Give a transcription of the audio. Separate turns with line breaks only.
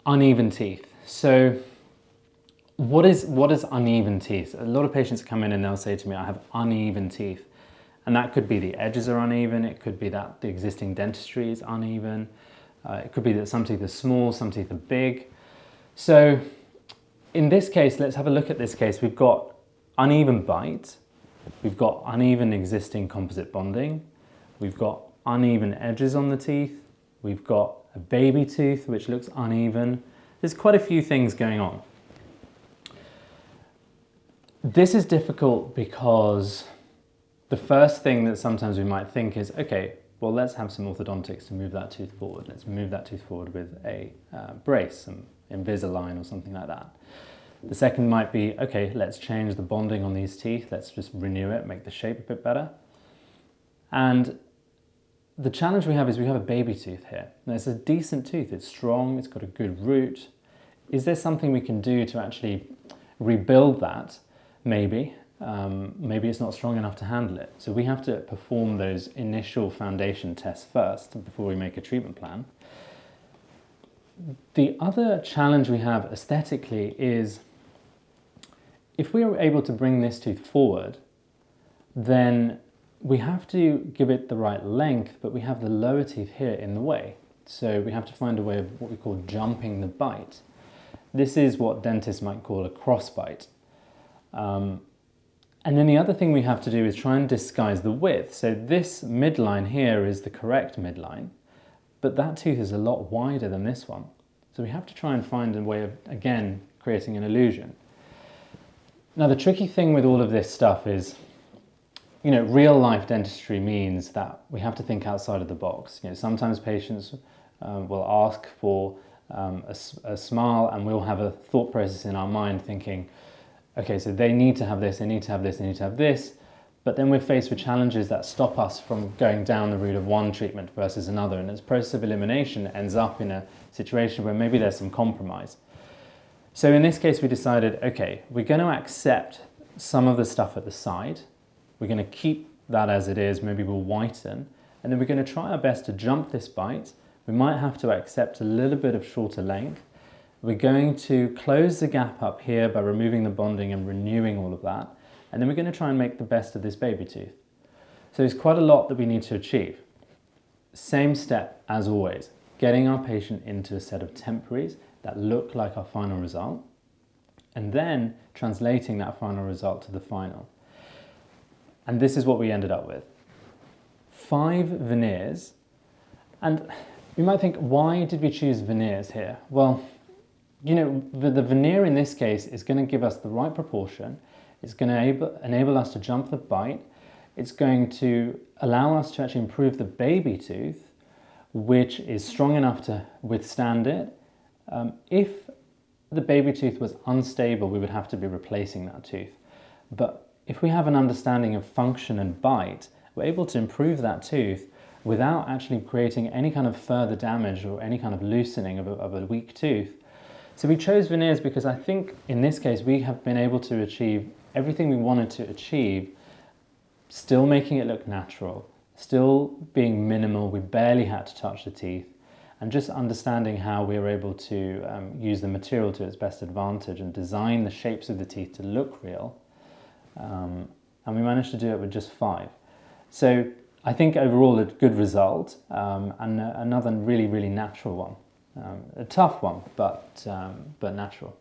Uneven teeth. So what is uneven teeth? A lot of patients come in and they'll say to me, I have uneven teeth. And that could be the edges are uneven, it could be that the existing dentistry is uneven, it could be that some teeth are small, some teeth are big. So in this case, let's have a look at this case. We've got uneven bite, we've got uneven existing composite bonding, we've got uneven edges on the teeth, we've got a baby tooth which looks uneven. There's quite a few things going on. This is difficult because the first thing that sometimes we might think is, okay, well, let's have some orthodontics to move that tooth forward. Let's move that tooth forward with a brace, some Invisalign or something like that. The second might be, okay, let's change the bonding on these teeth. Let's just renew it, make the shape a bit better. And the challenge we have is we have a baby tooth here. Now, it's a decent tooth. It's strong. It's got a good root. Is there something we can do to actually rebuild that? Maybe. Maybe it's not strong enough to handle it. So we have to perform those initial foundation tests first before we make a treatment plan. The other challenge we have aesthetically is if we are able to bring this tooth forward, then we have to give it the right length, but we have the lower teeth here in the way. So we have to find a way of what we call jumping the bite. This is what dentists might call a cross bite. And then the other thing we have to do is try and disguise the width. So this midline here is the correct midline, but that tooth is a lot wider than this one. So we have to try and find a way of, again, creating an illusion. Now the tricky thing with all of this stuff is, you know, real life dentistry means that we have to think outside of the box. You know, sometimes patients will ask for a smile, and we'll have a thought process in our mind thinking, okay, so they need to have this, they need to have this, they need to have this, but then we're faced with challenges that stop us from going down the route of one treatment versus another, and this process of elimination ends up in a situation where maybe there's some compromise. So in this case we decided, okay, we're going to accept some of the stuff at the side, we're going to keep that as it is, maybe we'll whiten, and then we're going to try our best to jump this bite. We might have to accept a little bit of shorter length. We're going to close the gap up here by removing the bonding and renewing all of that. And then we're going to try and make the best of this baby tooth. So there's quite a lot that we need to achieve. Same step as always, getting our patient into a set of temporaries that look like our final result, and then translating that final result to the final. And this is what we ended up with. 5 veneers. And you might think, why did we choose veneers here? Well, you know, the veneer in this case is going to give us the right proportion. It's going to enable us to jump the bite. It's going to allow us to actually improve the baby tooth, which is strong enough to withstand it. If the baby tooth was unstable, we would have to be replacing that tooth. But if we have an understanding of function and bite, we're able to improve that tooth without actually creating any kind of further damage or any kind of loosening of a weak tooth. So we chose veneers because I think in this case we have been able to achieve everything we wanted to achieve, still making it look natural, still being minimal. We barely had to touch the teeth, and just understanding how we were able to use the material to its best advantage and design the shapes of the teeth to look real. And we managed to do it with just 5. So I think overall a good result, and another really, really natural one. A tough one, but natural.